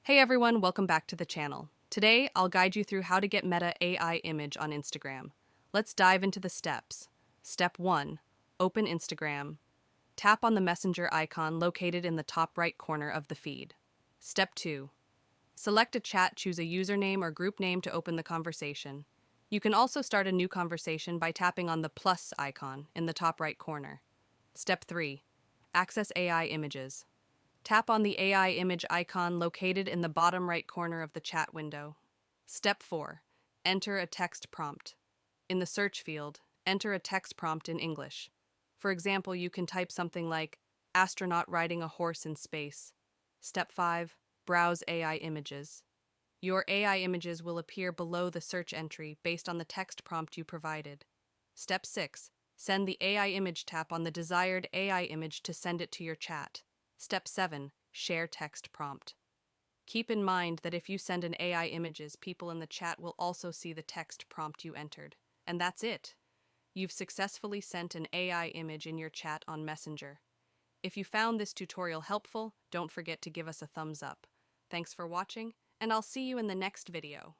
Hey everyone, welcome back to the channel. Today, I'll guide you through how to get Meta AI image on Instagram. Let's dive into the steps. Step 1. Open Instagram. Tap on the messenger icon located in the top right corner of the feed. Step 2. Select a chat, choose a username or group name to open the conversation. You can also start a new conversation by tapping on the plus icon in the top right corner. Step 3. Access AI images. Tap on the AI image icon located in the bottom right corner of the chat window. Step 4. Enter a text prompt. In the search field, enter a text prompt in English. For example, you can type something like, astronaut riding a horse in space. Step 5. Browse AI images. Your AI images will appear below the search entry based on the text prompt you provided. Step 6. Send the AI image. Tap on the desired AI image to send it to your chat. Step 7. Share text prompt. Keep in mind that if you send an AI images, people in the chat will also see the text prompt you entered. And that's it. You've successfully sent an AI image in your chat on Messenger. If you found this tutorial helpful, don't forget to give us a thumbs up. Thanks for watching, and I'll see you in the next video.